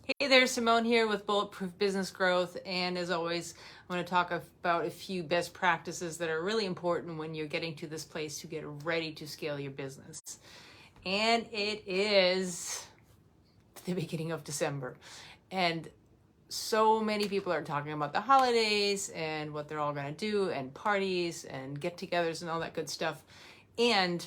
Hey there, Simone here with Bulletproof Business Growth. And as always, I want to talk about a few best practices that are really important when you're getting to this place to get ready to scale your business. And it is the beginning of December. And so many people are talking about the holidays and what they're all going to do and parties and get-togethers and all that good stuff. And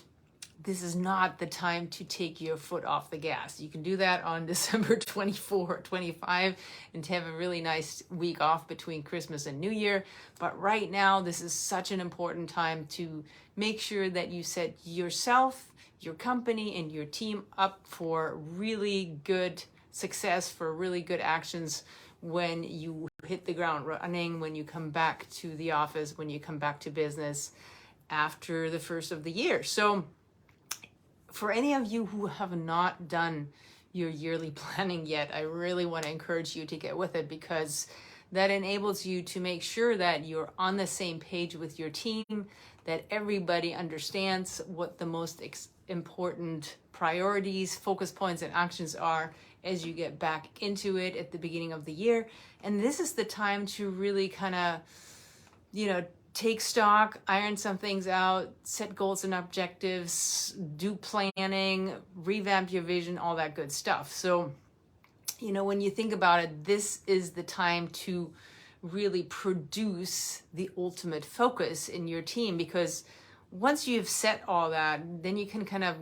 this is not the time to take your foot off the gas. You can do that on December 24 or 25 and to have a really nice week off between Christmas and New Year. But right now, this is such an important time to make sure that you set yourself, your company, and your team up for really good success, for really good actions when you hit the ground running, when you come back to the office, when you come back to business after the first of the year. So for any of you who have not done your yearly planning yet, I really want to encourage you to get with it, because that enables you to make sure that you're on the same page with your team, that everybody understands what the most important priorities, focus points, and actions are as you get back into it at the beginning of the year. And this is the time to really kind of, take stock, iron some things out, set goals and objectives, do planning, revamp your vision, all that good stuff. So, when you think about it, this is the time to really produce the ultimate focus in your team, because once you've set all that, then you can kind of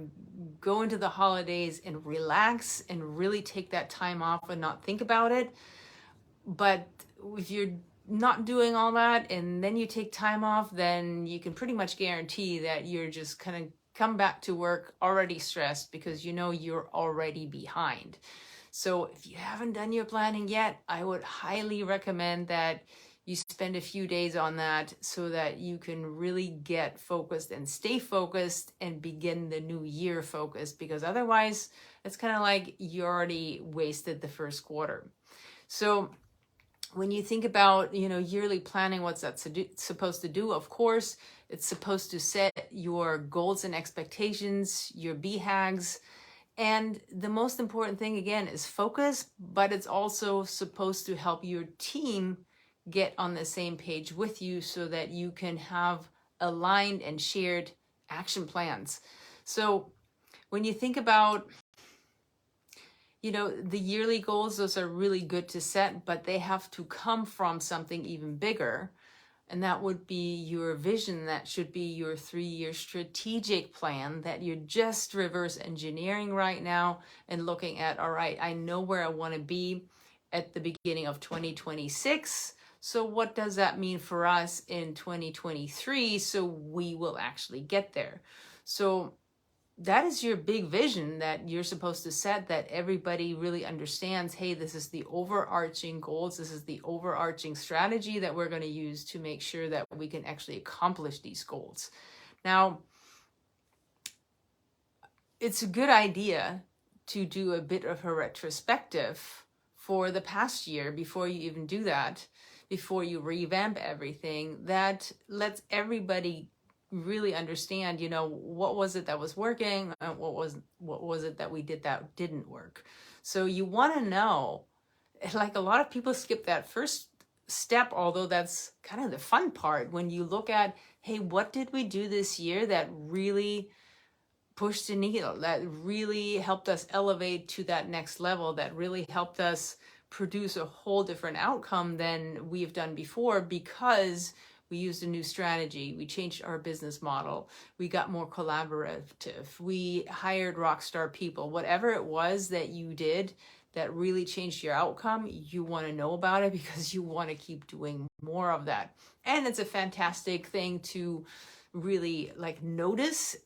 go into the holidays and relax and really take that time off and not think about it. But if you're not doing all that and then you take time off, then you can pretty much guarantee that you're just kind of come back to work already stressed, because you're already behind. So if you haven't done your planning yet, I would highly recommend that you spend a few days on that so that you can really get focused and stay focused and begin the new year focused, because otherwise it's kind of like you already wasted the first quarter. So when you think about, yearly planning, what's that supposed to do? Of course, it's supposed to set your goals and expectations, your BHAGs. And the most important thing, again, is focus, but it's also supposed to help your team get on the same page with you so that you can have aligned and shared action plans. So when you think about the yearly goals, those are really good to set, but they have to come from something even bigger. And that would be your vision. That should be your 3-year strategic plan that you're just reverse engineering right now and looking at, all right, I know where I want to be at the beginning of 2026. So what does that mean for us in 2023? So we will actually get there. So that is your big vision that you're supposed to set, that everybody really understands, hey, this is the overarching goals, this is the overarching strategy that we're going to use to make sure that we can actually accomplish these goals. Now, it's a good idea to do a bit of a retrospective for the past year before you even do that, before you revamp everything. That lets everybody really understand, what was it that was working and what was it that we did that didn't work. So you want to know, like, a lot of people skip that first step, although that's kind of the fun part, when you look at, hey, what did we do this year that really pushed the needle, that really helped us elevate to that next level, that really helped us produce a whole different outcome than we've done before, because we used a new strategy, we changed our business model, we got more collaborative, we hired rock star people. Whatever it was that you did that really changed your outcome, you want to know about it, because you want to keep doing more of that. And it's a fantastic thing to really notice,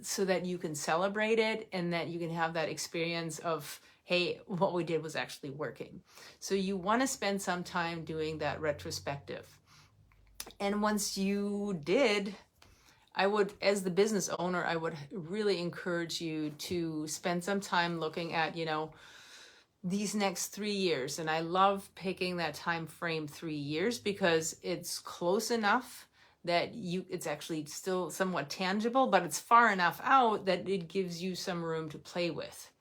so that you can celebrate it and that you can have that experience of, hey, what we did was actually working. So you want to spend some time doing that retrospective. And once you did, I would, as the business owner, I would really encourage you to spend some time looking at, these next 3 years. And I love picking that time frame 3 years, because it's close enough that it's actually still somewhat tangible, but it's far enough out that it gives you some room to play with.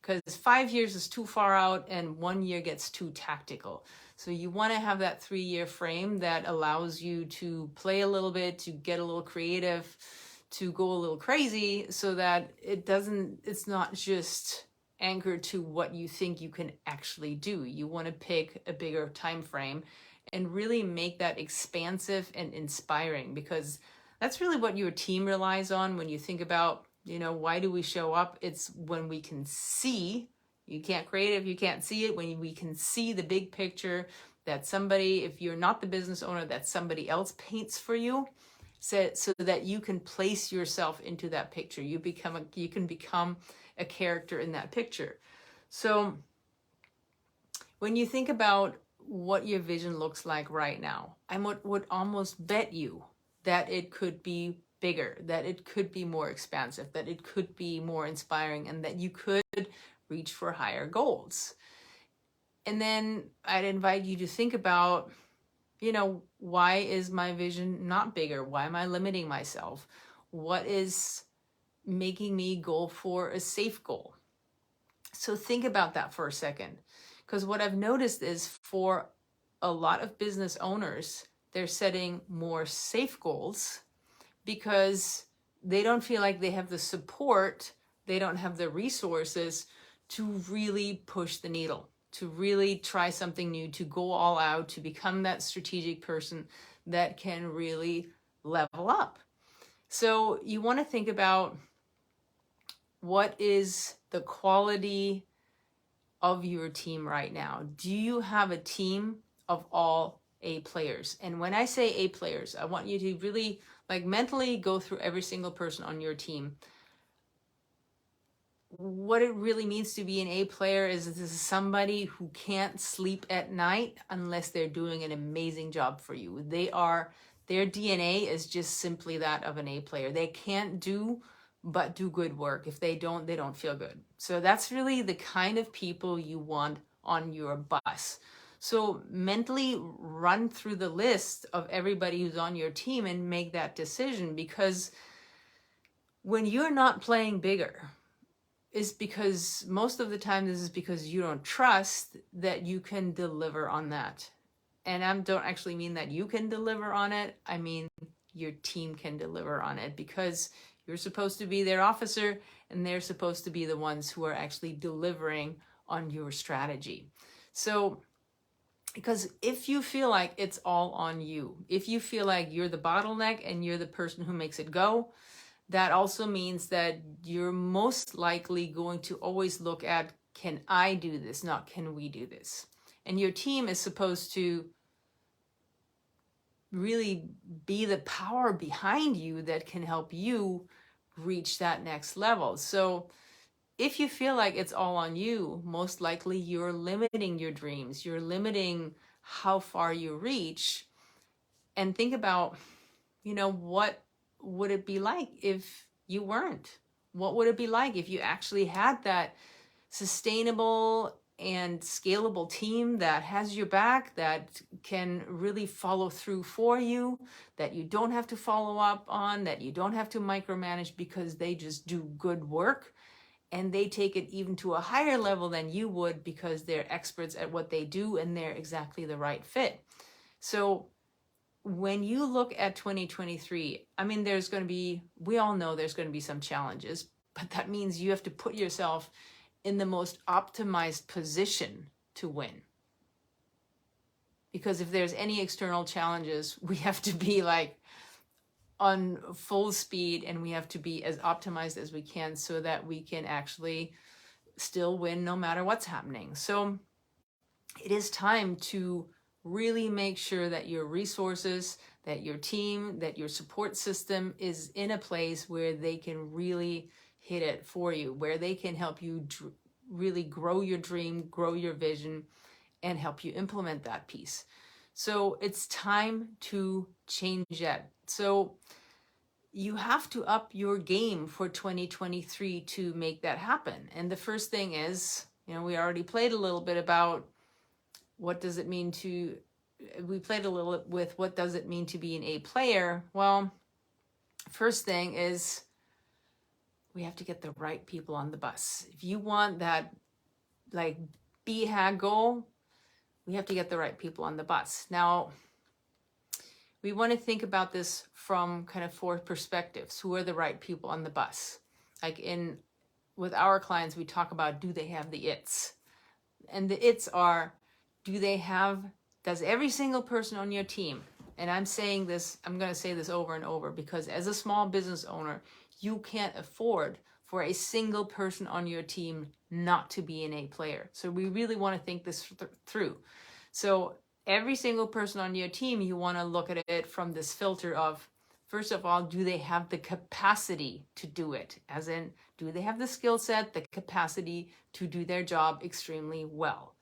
because 5 years is too far out and 1 year gets too tactical. So you want to have that 3-year frame that allows you to play a little bit, to get a little creative, to go a little crazy, so that it's not just anchored to what you think you can actually do. You want to pick a bigger time frame and really make that expansive and inspiring, because that's really what your team relies on when you think about, why do we show up? It's when we can see. You can't create it if you can't see it. When we can see the big picture that somebody, if you're not the business owner, that somebody else paints for you, so that you can place yourself into that picture. You can become a character in that picture. So when you think about what your vision looks like right now, I would almost bet you that it could be bigger, that it could be more expansive, that it could be more inspiring, and that you could reach for higher goals. And then I'd invite you to think about, why is my vision not bigger? Why am I limiting myself? What is making me go for a safe goal? So think about that for a second, because what I've noticed is for a lot of business owners, they're setting more safe goals because they don't feel like they have the support, they don't have the resources to really push the needle, to really try something new, to go all out, to become that strategic person that can really level up. So you want to think about, what is the quality of your team right now? Do you have a team of all A players? And when I say A players, I want you to really mentally go through every single person on your team. What it really means to be an A player is this is somebody who can't sleep at night unless they're doing an amazing job for you. Their DNA is just simply that of an A player. They can't do but do good work. If they don't feel good. So that's really the kind of people you want on your bus. So mentally run through the list of everybody who's on your team and make that decision, because when you're not playing bigger, is because most of the time this is because you don't trust that you can deliver on that. And I don't actually mean that you can deliver on it. I mean your team can deliver on it, because you're supposed to be their officer and they're supposed to be the ones who are actually delivering on your strategy. So, because if you feel like it's all on you, if you feel like you're the bottleneck and you're the person who makes it go, that also means that you're most likely going to always look at, can I do this? Not can we do this? And your team is supposed to really be the power behind you that can help you reach that next level. So if you feel like it's all on you, most likely you're limiting your dreams, you're limiting how far you reach. And think about, what would it be like if you weren't? What would it be like if you actually had that sustainable and scalable team that has your back, that can really follow through for you, that you don't have to follow up on, that you don't have to micromanage, because they just do good work and they take it even to a higher level than you would, because they're experts at what they do and they're exactly the right fit. So when you look at 2023, we all know there's going to be some challenges, but that means you have to put yourself in the most optimized position to win. Because if there's any external challenges, we have to be on full speed, and we have to be as optimized as we can so that we can actually still win no matter what's happening. So it is time to really make sure that your resources, that your team, that your support system is in a place where they can really hit it for you, where they can help you really grow your dream, grow your vision, and help you implement that piece. So it's time to change that. So you have to up your game for 2023 to make that happen. And the first thing is, we already played a little bit about what does it mean to, we played a little with what does it mean to be an A player? Well, first thing is we have to get the right people on the bus. If you want that like BHAG goal, we have to get the right people on the bus. Now, we want to think about this from kind of 4 perspectives. Who are the right people on the bus? Like with our clients, we talk about, do they have the its? And the its are, does every single person on your team, and I'm going to say this over and over, because as a small business owner, you can't afford for a single person on your team not to be an A player. So we really want to think this through. So every single person on your team, you want to look at it from this filter of, first of all, do they have the capacity to do it? As in, do they have the skill set, the capacity to do their job extremely well?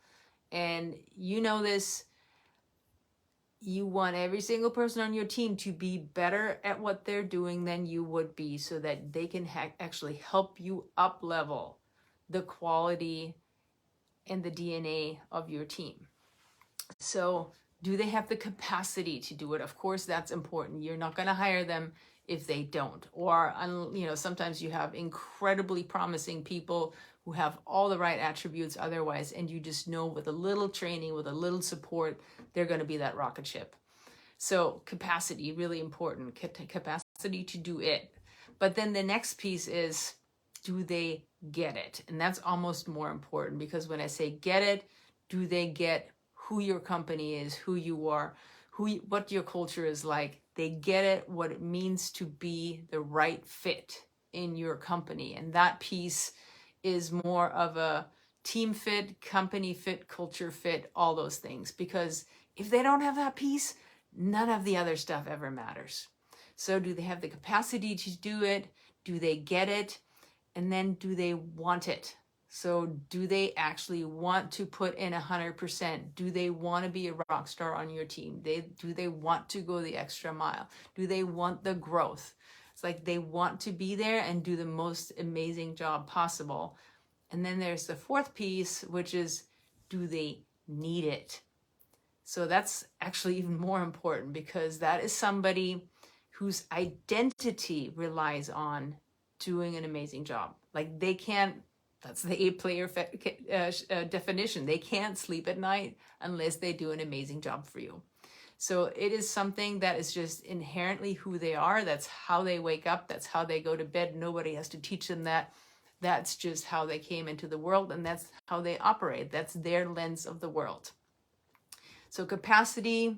And you know this, you want every single person on your team to be better at what they're doing than you would be, so that they can actually help you up level the quality and the DNA of your team. So do they have the capacity to do it? Of course, that's important. You're not going to hire them if they don't. Or, sometimes you have incredibly promising people who have all the right attributes otherwise, and you just know with a little training, with a little support, they're going to be that rocket ship. So capacity, really important. Capacity to do it. But then the next piece is, do they get it? And that's almost more important, because when I say get it, do they get who your company is, who you are, what your culture is like? They get it, what it means to be the right fit in your company. And that piece is more of a team fit, company fit, culture fit, all those things. Because if they don't have that piece, none of the other stuff ever matters. So do they have the capacity to do it? Do they get it? And then do they want it? So do they actually want to put in 100%? Do they want to be a rock star on your team? Do they want to go the extra mile? Do they want the growth? It's like they want to be there and do the most amazing job possible. And then there's the 4th piece, which is, do they need it? So that's actually even more important, because that is somebody whose identity relies on doing an amazing job. Like they can't, that's the A player definition. They can't sleep at night unless they do an amazing job for you. So it is something that is just inherently who they are. That's how they wake up. That's how they go to bed. Nobody has to teach them that. That's just how they came into the world, and that's how they operate. That's their lens of the world. So capacity,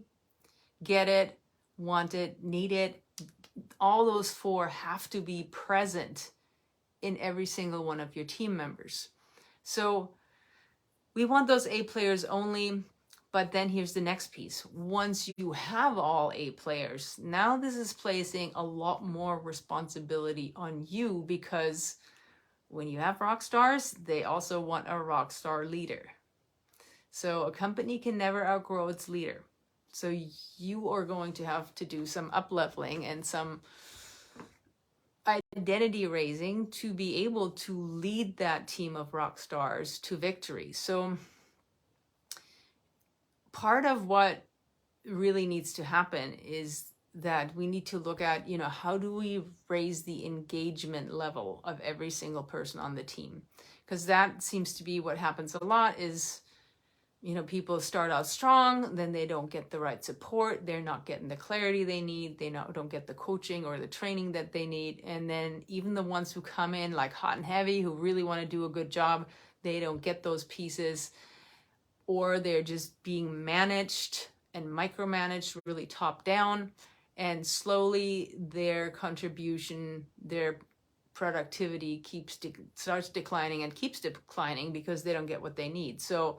get it, want it, need it, all those 4 have to be present in every single one of your team members. So we want those A players only, but then here's the next piece. Once you have all A players, now this is placing a lot more responsibility on you, because when you have rock stars, they also want a rock star leader. So a company can never outgrow its leader. So you are going to have to do some up-leveling and some identity raising to be able to lead that team of rock stars to victory. So part of what really needs to happen is that we need to look at, how do we raise the engagement level of every single person on the team? Because that seems to be what happens a lot is, people start out strong, then they don't get the right support. They're not getting the clarity they need. They don't get the coaching or the training that they need. And then even the ones who come in like hot and heavy, who really want to do a good job, they don't get those pieces, or they're just being managed and micromanaged really top down. And slowly their contribution, their productivity starts declining and keeps declining because they don't get what they need. So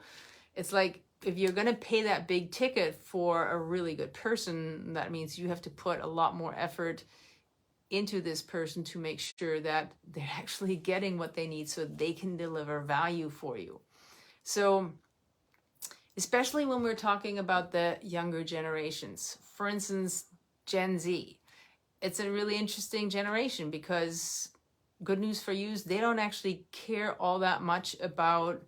it's like, if you're going to pay that big ticket for a really good person, that means you have to put a lot more effort into this person to make sure that they're actually getting what they need so they can deliver value for you. So especially when we're talking about the younger generations, for instance, Gen Z, it's a really interesting generation, because good news for you is they don't actually care all that much about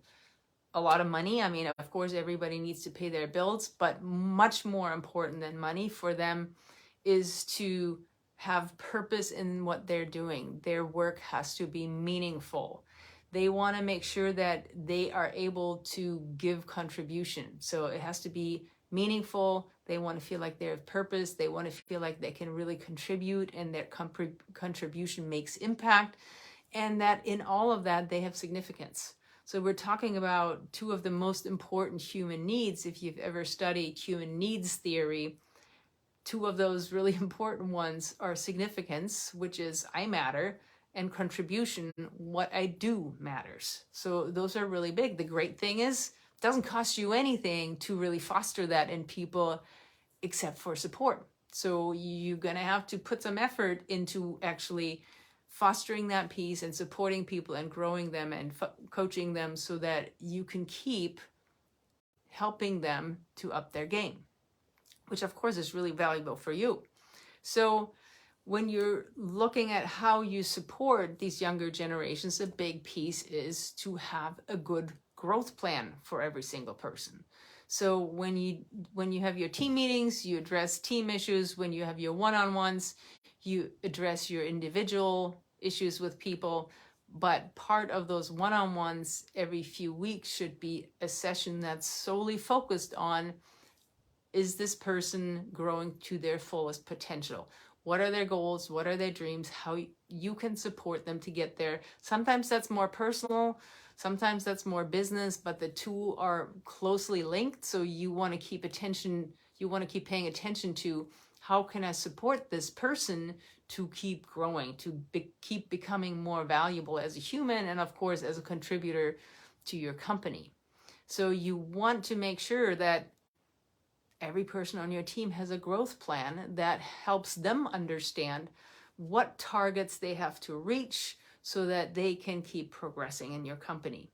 a lot of money. I mean, of course, everybody needs to pay their bills, but much more important than money for them is to have purpose in what they're doing. Their work has to be meaningful. They want to make sure that they are able to give contribution. So it has to be meaningful. They want to feel like they have purpose. They want to feel like they can really contribute and their contribution makes impact, and that in all of that they have significance. So we're talking about two of the most important human needs. If you've ever studied human needs theory, two of those really important ones are significance, which is I matter, and contribution, what I do matters. So those are really big. The great thing is, it doesn't cost you anything to really foster that in people except for support. So you're going to have to put some effort into actually fostering that piece and supporting people and growing them and coaching them so that you can keep helping them to up their game, which of course is really valuable for you. So when you're looking at how you support these younger generations, a big piece is to have a good growth plan for every single person. So when you have your team meetings, you address team issues. When you have your one-on-ones, you address your individual issues with people. But part of those one-on-ones every few weeks should be a session that's solely focused on, is this person growing to their fullest potential? What are their goals? What are their dreams? How you can support them to get there. Sometimes that's more personal, sometimes that's more business, but the two are closely linked. So you want to keep paying attention to, how can I support this person to keep growing, to keep becoming more valuable as a human, and of course as a contributor to your company. So you want to make sure that every person on your team has a growth plan that helps them understand what targets they have to reach so that they can keep progressing in your company.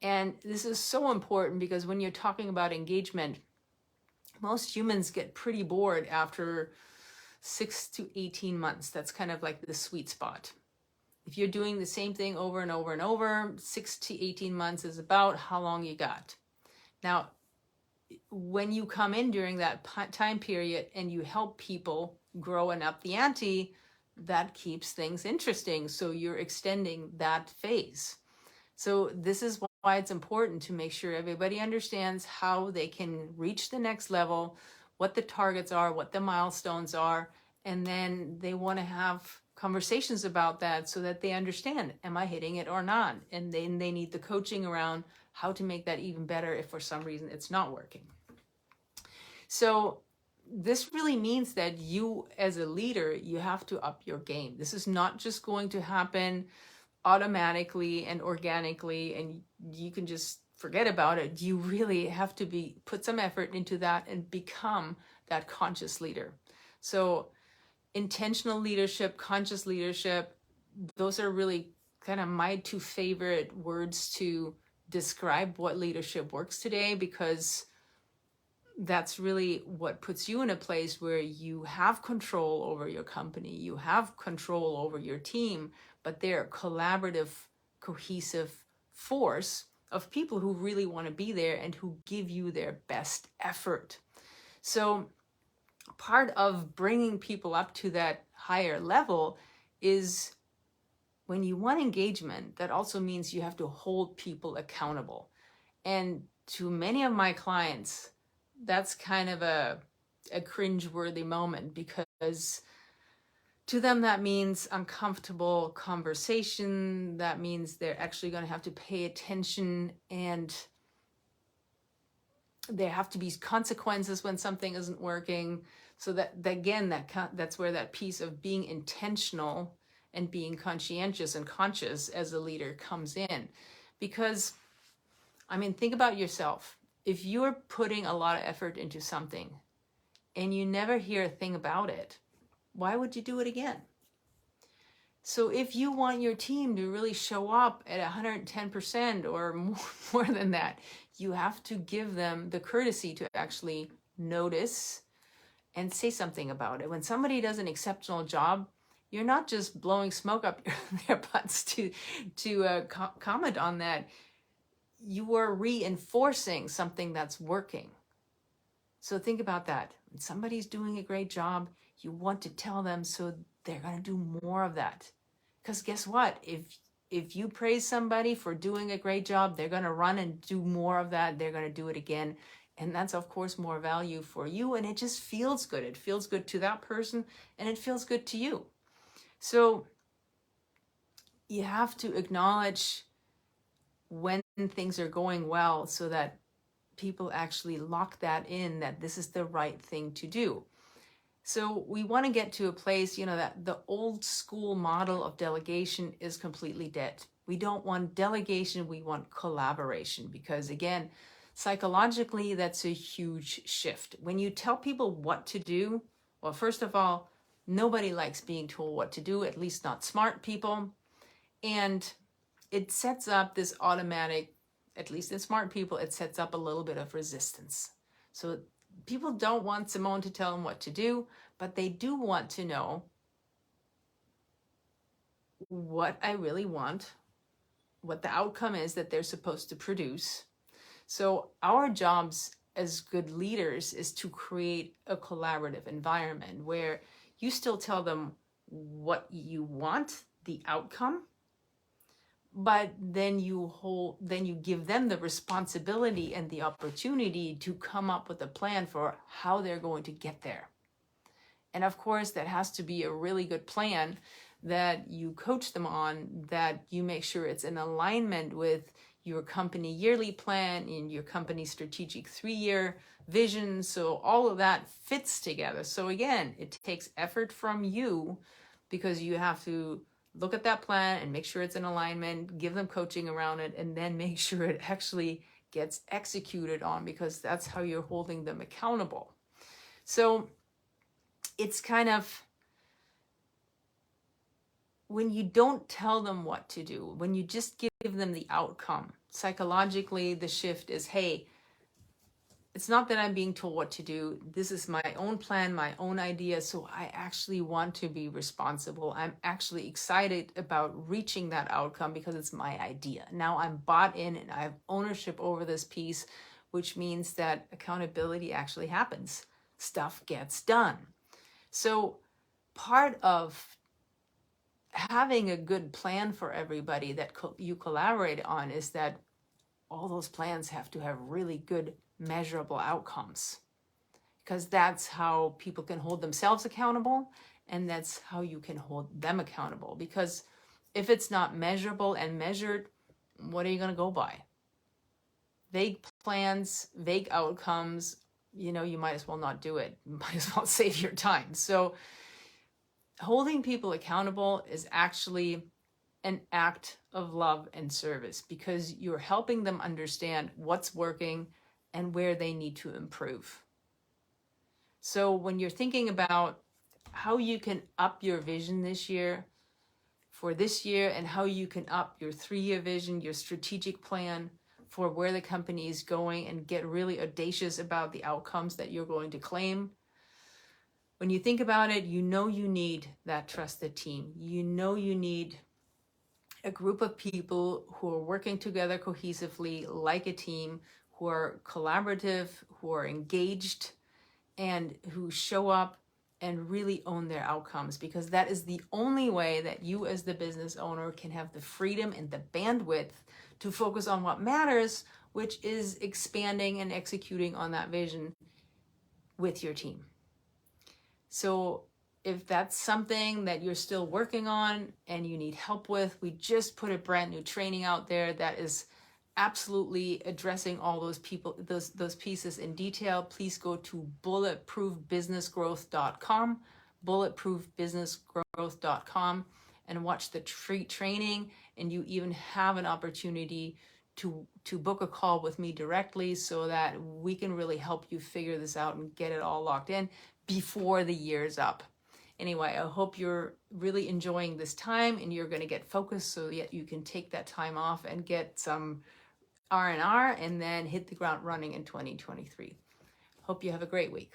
And this is so important because when you're talking about engagement, most humans get pretty bored after 6 to 18 months. That's kind of like the sweet spot. If you're doing the same thing over and over and over, 6 to 18 months is about how long you got. Now, when you come in during that time period and you help people grow and up the ante, that keeps things interesting. So you're extending that phase. So this is why it's important to make sure everybody understands how they can reach the next level, what the targets are, what the milestones are, and then they want to have conversations about that so that they understand, am I hitting it or not? And then they need the coaching around how to make that even better if for some reason it's not working. So this really means that you as a leader, you have to up your game. This is not just going to happen automatically and organically and you can just forget about it. You really have to put some effort into that and become that conscious leader. So intentional leadership, conscious leadership, those are really kind of my two favorite words to describe what leadership works today, because that's really what puts you in a place where you have control over your company, you have control over your team, but they're a collaborative, cohesive force of people who really want to be there and who give you their best effort. So part of bringing people up to that higher level is, when you want engagement, that also means you have to hold people accountable. And to many of my clients, that's kind of a cringe-worthy moment, because to them that means uncomfortable conversation. That means they're actually going to have to pay attention, and there have to be consequences when something isn't working. So that's where that piece of being intentional and being conscientious and conscious as a leader comes in. Because, think about yourself. If you're putting a lot of effort into something and you never hear a thing about it, why would you do it again? So if you want your team to really show up at 110% or more than that, you have to give them the courtesy to actually notice and say something about it. When somebody does an exceptional job, you're not just blowing smoke up their butts to comment on that. You are reinforcing something that's working. So think about that. When somebody's doing a great job, you want to tell them so they're going to do more of that. Because guess what? If if you praise somebody for doing a great job, they're going to run and do more of that. They're going to do it again. And that's, of course, more value for you. And it just feels good. It feels good to that person, and it feels good to you. So you have to acknowledge when things are going well so that people actually lock that in, that this is the right thing to do. So we want to get to a place, that the old school model of delegation is completely dead. We don't want delegation, we want collaboration, because again, psychologically, that's a huge shift. When you tell people what to do, well, first of all, nobody likes being told what to do, at least not smart people. And it sets up this automatic, at least in smart people, it sets up a little bit of resistance. So people don't want Simone to tell them what to do, but they do want to know what I really want, what the outcome is that they're supposed to produce. So our jobs as good leaders is to create a collaborative environment where you still tell them what you want, the outcome, but then you give them the responsibility and the opportunity to come up with a plan for how they're going to get there. And of course, that has to be a really good plan that you coach them on, that you make sure it's in alignment with your company yearly plan and your company strategic 3-year vision. So all of that fits together. So again, it takes effort from you, because you have to look at that plan and make sure it's in alignment, give them coaching around it, and then make sure it actually gets executed on, because that's how you're holding them accountable. So it's kind of, when you don't tell them what to do, when you just give them the outcome, psychologically, the shift is, hey, it's not that I'm being told what to do. This is my own plan, my own idea. So I actually want to be responsible. I'm actually excited about reaching that outcome because it's my idea. Now I'm bought in and I have ownership over this piece, which means that accountability actually happens. Stuff gets done. So part of having a good plan for everybody that you collaborate on is that all those plans have to have really good measurable outcomes, because that's how people can hold themselves accountable, and that's how you can hold them accountable. Because if it's not measurable and measured, what are you going to go by? Vague plans, vague outcomes, you might as well not do it. You might as well save your time. So holding people accountable is actually an act of love and service, because you're helping them understand what's working and where they need to improve. So when you're thinking about how you can up your vision this year, for this year, and how you can up your 3-year vision, your strategic plan for where the company is going, and get really audacious about the outcomes that you're going to claim. When you think about it, you need that trusted team. You need a group of people who are working together cohesively like a team, who are collaborative, who are engaged, and who show up and really own their outcomes, because that is the only way that you as the business owner can have the freedom and the bandwidth to focus on what matters, which is expanding and executing on that vision with your team. So if that's something that you're still working on and you need help with, we just put a brand new training out there that is absolutely addressing all those pieces in detail. Please go to bulletproofbusinessgrowth.com, bulletproofbusinessgrowth.com, and watch the training. And you even have an opportunity to book a call with me directly, so that we can really help you figure this out and get it all locked in before the year's up. Anyway, I hope you're really enjoying this time and you're going to get focused, so that you can take that time off and get some R&R and then hit the ground running in 2023. Hope you have a great week.